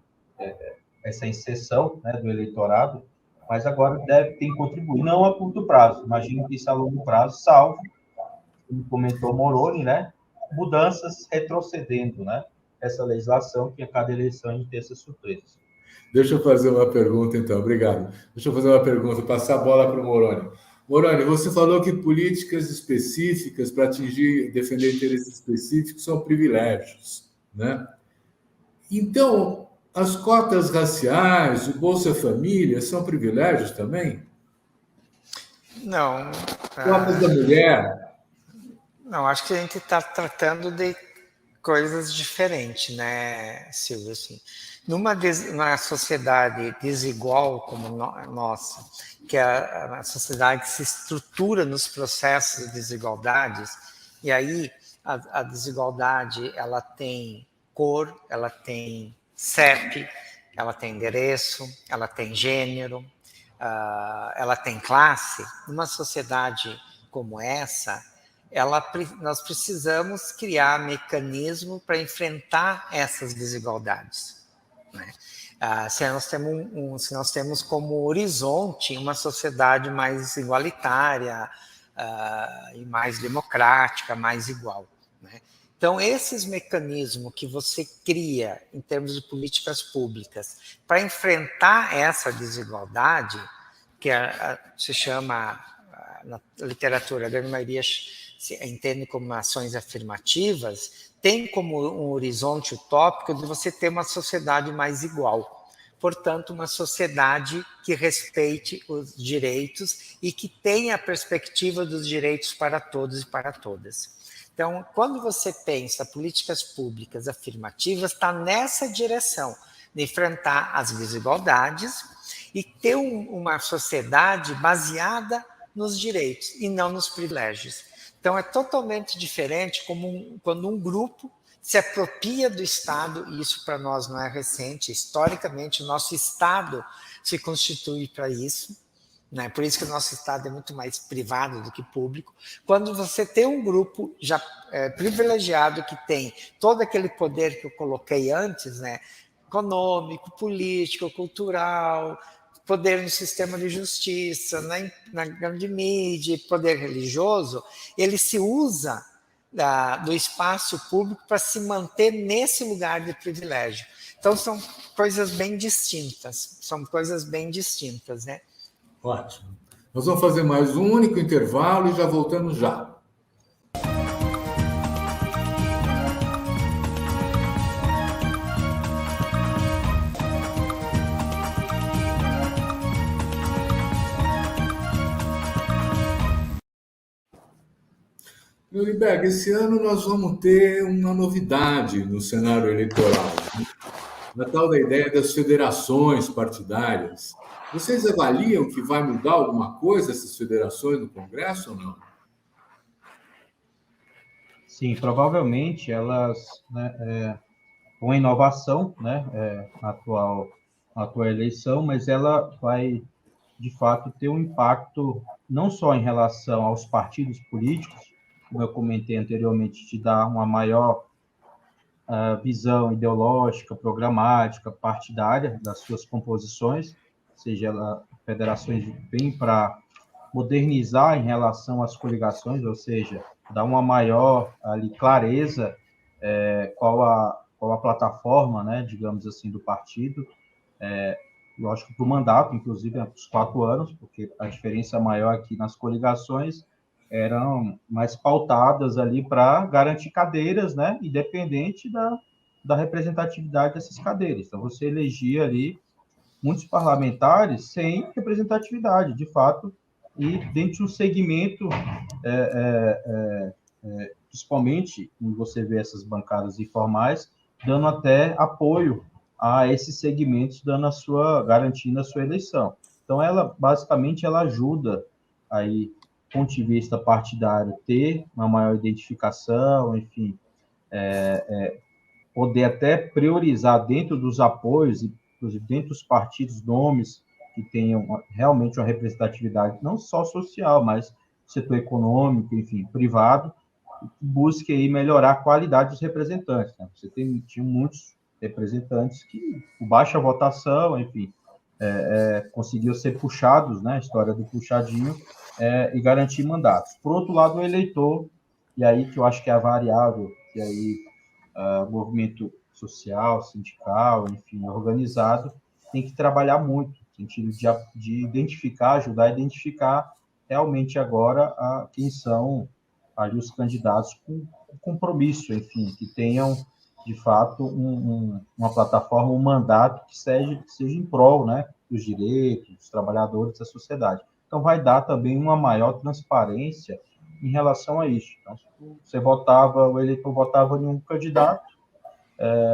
essa inserção, né, do eleitorado, mas agora deve ter que contribuir, não a curto prazo, imagino que isso a longo prazo, salvo, como comentou Moroni, né, mudanças retrocedendo, né, essa legislação, que a cada eleição a gente tem essas surpresas. Deixa eu fazer uma pergunta, então. Obrigado. Deixa eu fazer uma pergunta, passar a bola para o Moroni. Moroni, você falou que políticas específicas para atingir, defender interesses específicos são privilégios, né? Então, as cotas raciais, o Bolsa Família, são privilégios também? Não. Cotas da mulher? Não, acho que a gente está tratando de coisas diferentes, né, Silvio? Assim, numa sociedade desigual como nossa, que é a sociedade que se estrutura nos processos de desigualdades, e aí a desigualdade ela tem cor, ela tem CEP, ela tem endereço, ela tem gênero, ela tem classe. Numa sociedade como essa, nós precisamos criar mecanismo para enfrentar essas desigualdades, né? Se nós temos como horizonte uma sociedade mais igualitária e mais democrática, mais igual, né? Então, esses mecanismos que você cria em termos de políticas públicas para enfrentar essa desigualdade, que se chama, na literatura, a grande maioria se entende como ações afirmativas, tem como um horizonte utópico de você ter uma sociedade mais igual. Portanto, uma sociedade que respeite os direitos e que tenha a perspectiva dos direitos para todos e para todas. Então, quando você pensa políticas públicas afirmativas, está nessa direção de enfrentar as desigualdades e ter uma sociedade baseada nos direitos e não nos privilégios. Então, é totalmente diferente quando um grupo se apropria do Estado, e isso para nós não é recente, historicamente o nosso Estado se constitui para isso, né? Por isso que o nosso Estado é muito mais privado do que público. Quando você tem um grupo já privilegiado que tem todo aquele poder que eu coloquei antes, né? Econômico, político, cultural, poder no sistema de justiça, na grande mídia, poder religioso, ele se usa do espaço público para se manter nesse lugar de privilégio. Então, são coisas bem distintas, né? Ótimo. Nós vamos fazer mais um único intervalo e já voltamos já. Nuremberg, esse ano nós vamos ter uma novidade no cenário eleitoral, né? Na tal da ideia das federações partidárias. Vocês avaliam que vai mudar alguma coisa essas federações no Congresso ou não? Sim, provavelmente elas, né, uma inovação, né, a atual eleição, mas ela vai, de fato, ter um impacto não só em relação aos partidos políticos, como eu comentei anteriormente, de dar uma maior a visão ideológica, programática, partidária das suas composições, seja ela federações vêm para modernizar em relação às coligações, ou seja, dar uma maior ali clareza qual a plataforma, né, digamos assim, do partido, lógico, para o mandato, inclusive, os 4 anos, porque a diferença maior aqui nas coligações eram mais pautadas ali para garantir cadeiras, né, independente da representatividade dessas cadeiras. Então, você elegia ali muitos parlamentares sem representatividade, de fato, e dentro de um segmento, principalmente, quando você vê essas bancadas informais, dando até apoio a esses segmentos, garantindo a sua eleição. Então, ela, basicamente, ela ajuda aí, do ponto de vista partidário, ter uma maior identificação, enfim, poder até priorizar dentro dos apoios, inclusive dentro dos partidos, nomes que tenham realmente uma representatividade, não só social, mas setor econômico, enfim, privado, que busque aí melhorar a qualidade dos representantes. Né? Você tinha muitos representantes que, com baixa votação, enfim, conseguiam ser puxados, né, a história do puxadinho, e garantir mandatos. Por outro lado, o eleitor, e aí que eu acho que é a variável, que aí o movimento social, sindical, enfim, organizado, tem que trabalhar muito, no sentido de identificar, ajudar a identificar realmente agora quem são ali os candidatos com compromisso, enfim, que tenham, de fato, uma plataforma, um mandato que seja em prol, né, dos direitos, dos trabalhadores, da sociedade. Então, vai dar também uma maior transparência em relação a isso. Então, o eleitor votava em um candidato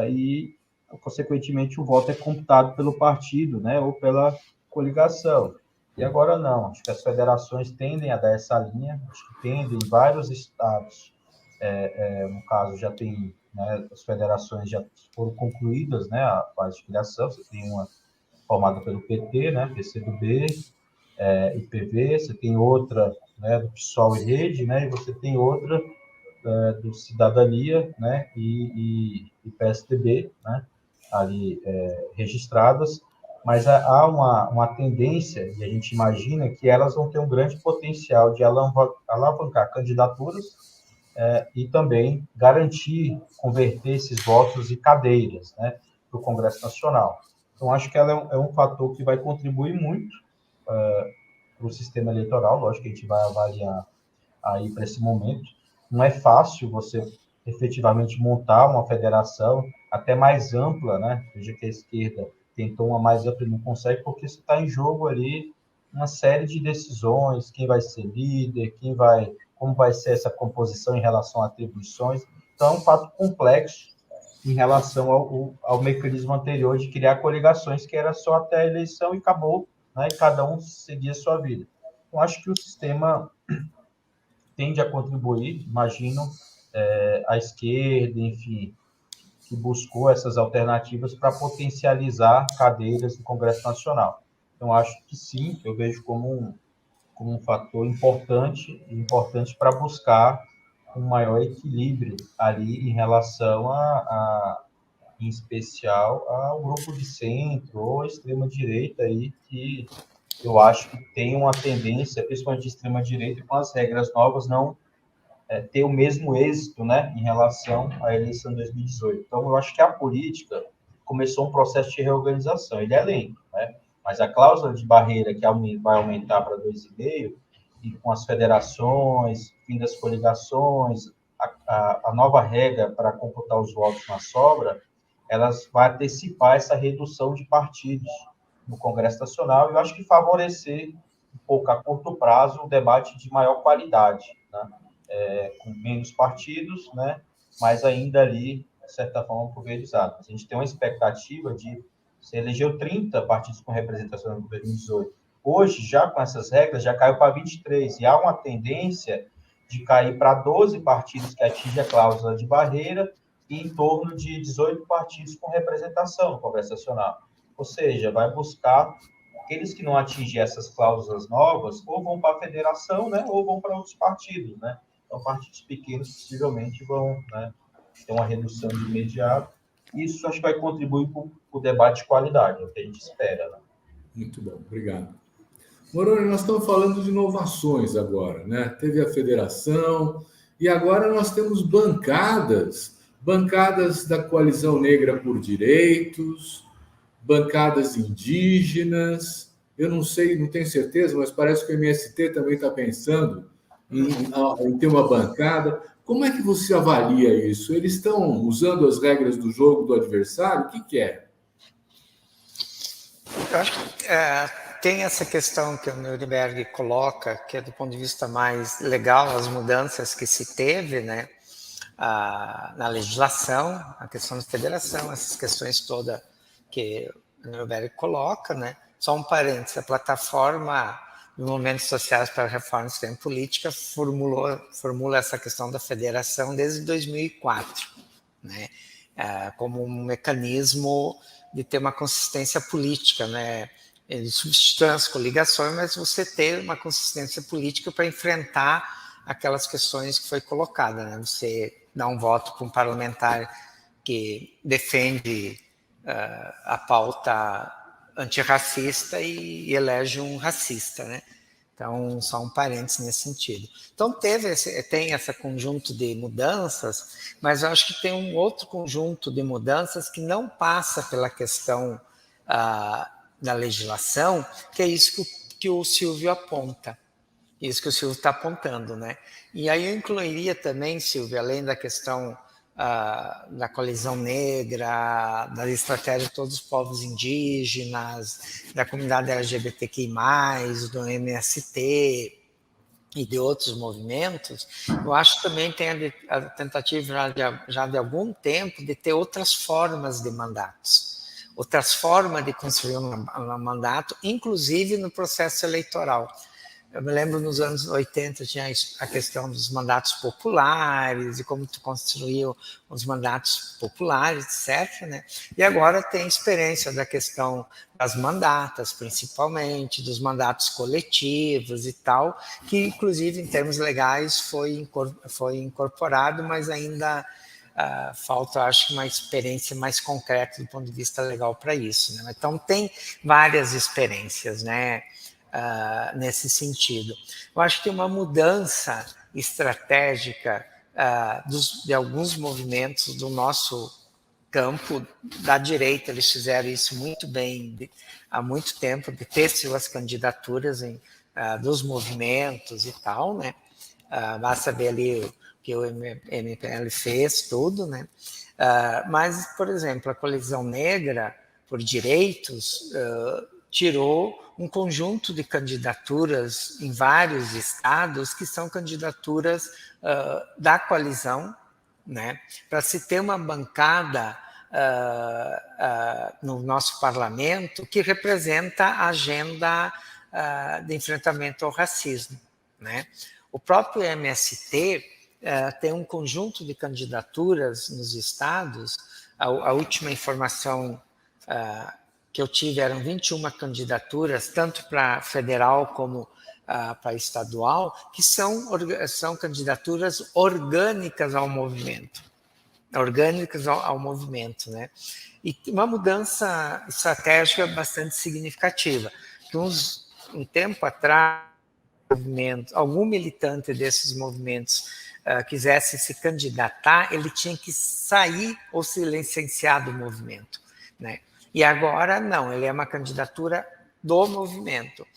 e, consequentemente, o voto é computado pelo partido, né, ou pela coligação. E agora não, acho que as federações tendem a dar essa linha, acho que tendem em vários estados, no caso já tem, né, as federações já foram concluídas, né, a fase de criação, você tem uma formada pelo PT, né, PCdoB, IPV, você tem outra, né, do PSOL e Rede, né, e você tem outra do Cidadania, né, e PSDB, né, ali registradas, mas há uma tendência, e a gente imagina que elas vão ter um grande potencial de alavancar candidaturas e também garantir, converter esses votos em cadeiras, né, para o Congresso Nacional. Então, acho que ela é um fator que vai contribuir muito para o sistema eleitoral, lógico que a gente vai avaliar aí para esse momento. Não é fácil você efetivamente montar uma federação até mais ampla, né? Veja que a esquerda tentou uma mais ampla e não consegue, porque está em jogo ali uma série de decisões, quem vai ser líder, como vai ser essa composição em relação a atribuições. Então, é um fato complexo em relação ao mecanismo anterior de criar coligações, que era só até a eleição e acabou, né? E cada um seguia a sua vida. Então, acho que o sistema tende a contribuir, imagino, a esquerda, enfim, que buscou essas alternativas para potencializar cadeiras no Congresso Nacional. Então, acho que sim, eu vejo como um fator importante para buscar um maior equilíbrio ali em relação em especial, ao grupo de centro ou extrema-direita aí, que eu acho que tem uma tendência, principalmente de extrema-direita, com as regras novas, não ter o mesmo êxito, né, em relação à eleição de 2018. Então, eu acho que a política começou um processo de reorganização. Ele é lento, né? Mas a cláusula de barreira, que vai aumentar para 2,5, e com as federações, fim das coligações, a nova regra para computar os votos na sobra, elas vai antecipar essa redução de partidos no Congresso Nacional, e eu acho que favorecer um pouco a curto prazo um debate de maior qualidade, né? Com menos partidos, né? Mas ainda ali, de certa forma, pulverizado. A gente tem uma expectativa de se elegeu 30 partidos com representação em 2018. Hoje, já com essas regras, já caiu para 23, e há uma tendência de cair para 12 partidos que atingem a cláusula de barreira e em torno de 18 partidos com representação no Congresso Nacional. Ou seja, vai buscar aqueles que não atingem essas cláusulas novas, ou vão para a federação, né, ou vão para outros partidos, né? Então, partidos pequenos possivelmente vão, né, ter uma redução de imediato. Isso acho que vai contribuir para o debate de qualidade, é o que a gente espera. Né? Muito bom, obrigado. Moroni, nós estamos falando de inovações agora, né? Teve a federação e agora nós temos bancadas da Coalizão Negra por Direitos, bancadas indígenas. Eu não sei, não tenho certeza, mas parece que o MST também está pensando em ter uma bancada. Como é que você avalia isso? Eles estão usando as regras do jogo do adversário? O que é? Eu acho que tem essa questão que o Nuremberg coloca, que é do ponto de vista mais legal, as mudanças que se teve, né, na legislação, a questão da federação, essas questões todas que o Nuremberg coloca, né. Só um parênteses, a plataforma do Movimentos Sociais para a Reforma do Sistema Política formula essa questão da federação desde 2004, né, como um mecanismo de ter uma consistência política, né. Ele substitui as coligações, mas você ter uma consistência política para enfrentar aquelas questões que foi colocada, né? Você dá um voto para um parlamentar que defende a pauta antirracista e elege um racista, né? Então, só um parênteses nesse sentido. Então, tem esse conjunto de mudanças, mas eu acho que tem um outro conjunto de mudanças que não passa pela questão da legislação, que é isso que o Silvio aponta, isso que o Silvio está apontando, né? E aí eu incluiria também, Silvio, além da questão da coalizão negra, da estratégia de todos os povos indígenas, da comunidade LGBTQI+, do MST e de outros movimentos, eu acho que também tem a tentativa já de algum tempo de ter outras formas de mandatos, outras formas de construir um mandato, inclusive no processo eleitoral. Eu me lembro nos anos 80 tinha a questão dos mandatos populares e como tu construiu os mandatos populares, etc. Né? E agora tem experiência da questão das mandatas, principalmente, dos mandatos coletivos e tal, que inclusive em termos legais foi incorporado, mas ainda falta, acho, uma experiência mais concreta do ponto de vista legal para isso. Né? Então tem várias experiências, né? Nesse sentido. Eu acho que uma mudança estratégica de alguns movimentos do nosso campo da direita, eles fizeram isso muito bem há muito tempo, de ter suas candidaturas dos movimentos e tal, né? Basta ver ali o que o MPL fez, tudo, né? Mas, por exemplo, a Coalizão Negra por Direitos tirou um conjunto de candidaturas em vários estados que são candidaturas da coalizão, né, para se ter uma bancada no nosso parlamento que representa a agenda de enfrentamento ao racismo. Né. O próprio MST tem um conjunto de candidaturas nos estados, a última informação que eu tive eram 21 candidaturas, tanto para federal como para estadual, que são candidaturas orgânicas ao movimento. Orgânicas ao movimento, né? E uma mudança estratégica bastante significativa. Que um tempo atrás, algum militante desses movimentos quisesse se candidatar, ele tinha que sair ou se licenciar do movimento, né? E agora, não, ele é uma candidatura do movimento.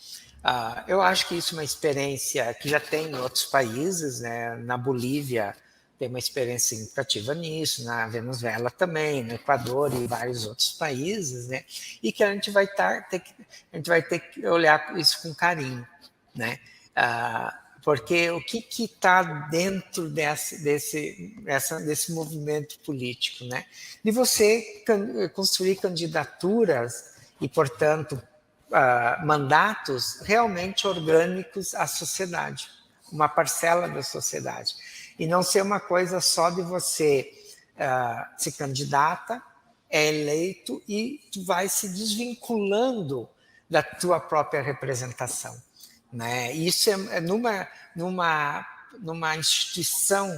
Eu acho que isso é uma experiência que já tem em outros países, né? Na Bolívia tem uma experiência significativa nisso, na Venezuela também, no Equador e vários outros países, né? E que a gente vai ter que olhar isso com carinho, né? Porque o que está dentro desse movimento político, né? De você construir candidaturas e, portanto, mandatos realmente orgânicos à sociedade, uma parcela da sociedade. E não ser uma coisa só de você se candidata, é eleito e tu vai se desvinculando da tua própria representação. Né? Isso é numa instituição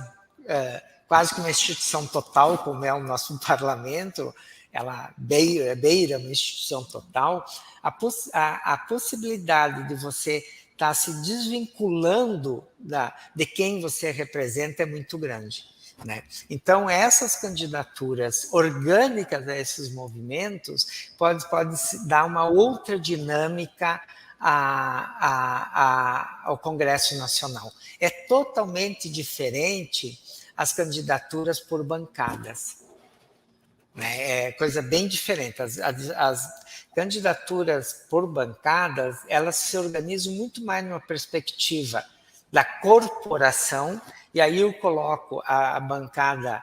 quase que uma instituição total, como é o nosso parlamento, ela beira uma instituição total, a possibilidade de você estar se desvinculando de quem você representa é muito grande. Né? Então, essas candidaturas orgânicas a esses movimentos pode dar uma outra dinâmica ao Congresso Nacional. É totalmente diferente as candidaturas por bancadas. Né? É coisa bem diferente. As candidaturas por bancadas, elas se organizam muito mais numa perspectiva da corporação, e aí eu coloco a bancada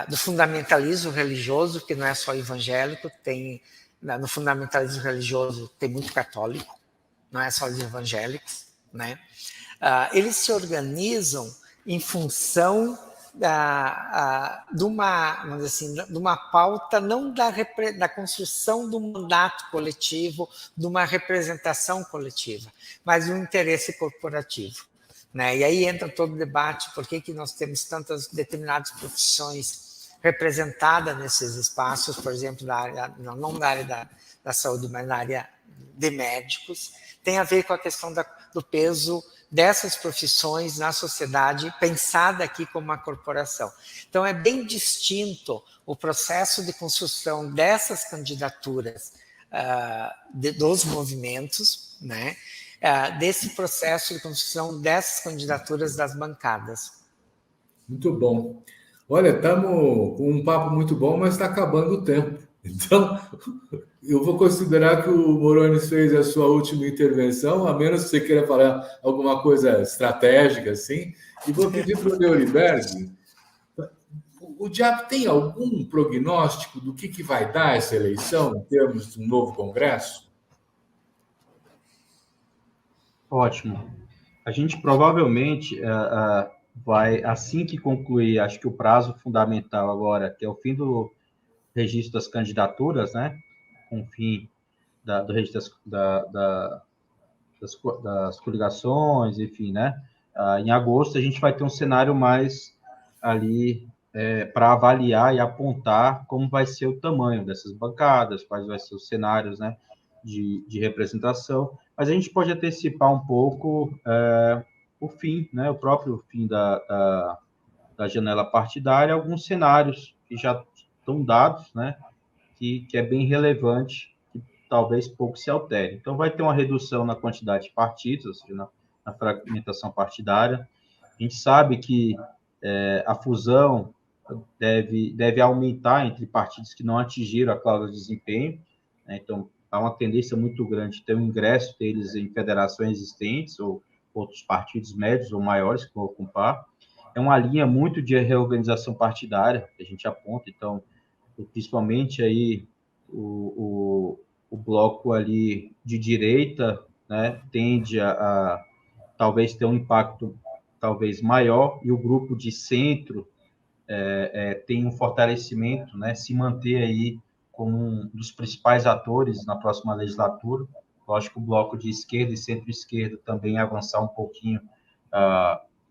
do fundamentalismo religioso, que não é só evangélico, no fundamentalismo religioso tem muito católico, não é só os evangélicos, né? Eles se organizam em função de uma pauta não da construção de um mandato coletivo, de uma representação coletiva, mas de um interesse corporativo. Né? E aí entra todo o debate, por que nós temos tantas determinadas profissões representadas nesses espaços, por exemplo, não na área da saúde, mas na área de médicos, tem a ver com a questão do peso dessas profissões na sociedade, pensada aqui como uma corporação. Então, é bem distinto o processo de construção dessas candidaturas dos movimentos, né? Desse processo de construção dessas candidaturas das bancadas. Muito bom. Olha, estamos com um papo muito bom, mas está acabando o tempo. Então, eu vou considerar que o Moroni fez a sua última intervenção, a menos que você queira falar alguma coisa estratégica, assim, e vou pedir para o Neuriberg, o Diabo tem algum prognóstico do que vai dar essa eleição em termos de um novo Congresso? Ótimo. A gente provavelmente vai, assim que concluir, acho que o prazo fundamental agora, que é o fim do registro das candidaturas, né? Com o fim do registro das coligações, enfim, né? Em agosto a gente vai ter um cenário mais ali para avaliar e apontar como vai ser o tamanho dessas bancadas, quais vai ser os cenários, né? De representação, mas a gente pode antecipar um pouco o fim, né? O próprio fim da janela partidária, alguns cenários que já estão dados, né? Que é bem relevante, que talvez pouco se altere. Então, vai ter uma redução na quantidade de partidos, ou seja, na fragmentação partidária. A gente sabe que a fusão deve aumentar entre partidos que não atingiram a cláusula de desempenho, né? Então, há uma tendência muito grande de ter um ingresso deles em federações existentes ou outros partidos médios ou maiores que vão ocupar. É uma linha muito de reorganização partidária que a gente aponta, então, principalmente aí o bloco ali de direita, né, tende a talvez ter um impacto talvez maior, e o grupo de centro tem um fortalecimento, né, se manter aí como um dos principais atores na próxima legislatura. Lógico que o bloco de esquerda e centro-esquerda também avançar um pouquinho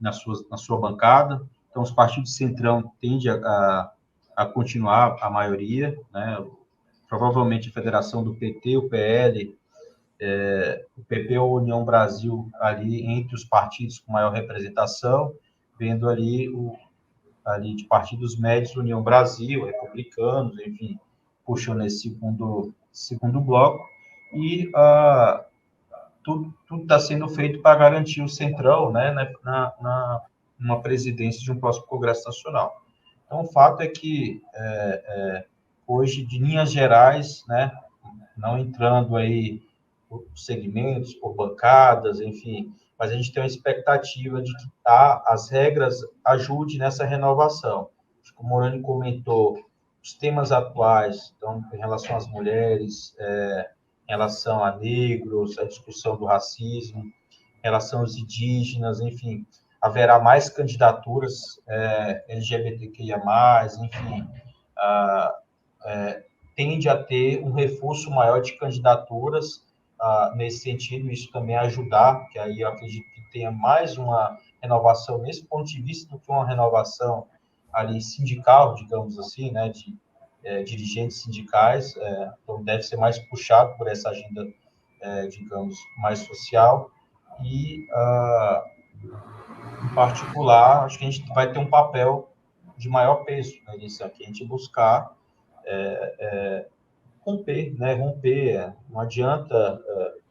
na sua bancada. Então, os partidos centrão tendem a continuar a maioria, né? Provavelmente a federação do PT, o PL, o PP ou União Brasil ali entre os partidos com maior representação, vendo ali de partidos médios, União Brasil, republicanos, enfim, puxando esse segundo bloco, e tudo está sendo feito para garantir o centrão, né, numa presidência de um próximo Congresso Nacional. Então, o fato é que, hoje, de linhas gerais, né, não entrando aí por segmentos, por bancadas, enfim, mas a gente tem uma expectativa de que as regras ajudem nessa renovação. Acho que o Moroni comentou os temas atuais, então, em relação às mulheres, em relação a negros, a discussão do racismo, em relação aos indígenas, enfim, haverá mais candidaturas LGBTQIA+, enfim, tende a ter um reforço maior de candidaturas nesse sentido, isso também ajudar, que aí eu acredito que tenha mais uma renovação nesse ponto de vista do que uma renovação ali sindical, digamos assim, né, de dirigentes sindicais, então deve ser mais puxado por essa agenda, digamos, mais social, e, em particular, acho que a gente vai ter um papel de maior peso, né, nisso aqui, a gente buscar romper, né, não adianta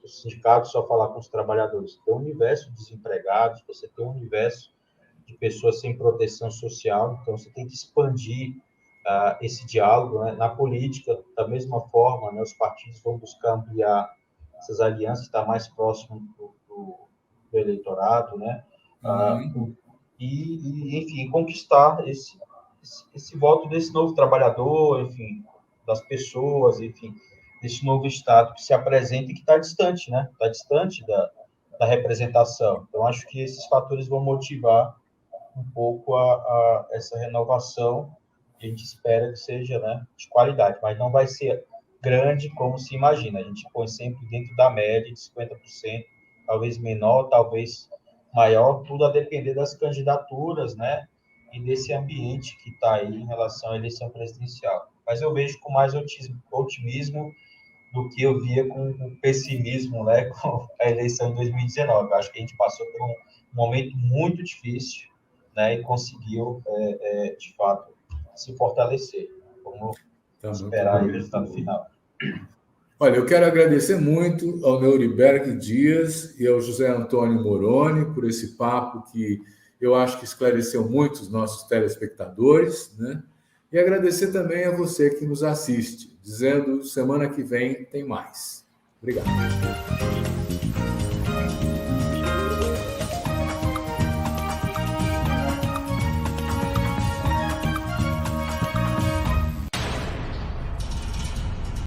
o sindicato só falar com os trabalhadores, tem um universo de desempregados, você tem um universo de pessoas sem proteção social, então você tem que expandir esse diálogo, né? Na política, da mesma forma, né, os partidos vão buscar ampliar essas alianças, estar mais próximo do eleitorado, né? Enfim, conquistar esse voto desse novo trabalhador, enfim, das pessoas, enfim, desse novo Estado que se apresenta e que está distante, né? Está distante da representação. Então, acho que esses fatores vão motivar um pouco a essa renovação, que a gente espera que seja, né, de qualidade, mas não vai ser grande como se imagina. A gente põe sempre dentro da média de 50%, talvez menor, talvez maior, tudo a depender das candidaturas, né, e desse ambiente que está aí em relação à eleição presidencial. Mas eu vejo com mais otimismo do que eu via com pessimismo, né, com a eleição de 2019. Eu acho que a gente passou por um momento muito difícil, né, e conseguiu, de fato, se fortalecer. Vamos esperar o resultado final. Olha, eu quero agradecer muito ao Neuriberg Dias e ao José Antônio Moroni por esse papo que eu acho que esclareceu muito os nossos telespectadores, né? E agradecer também a você que nos assiste, dizendo semana que vem tem mais. Obrigado.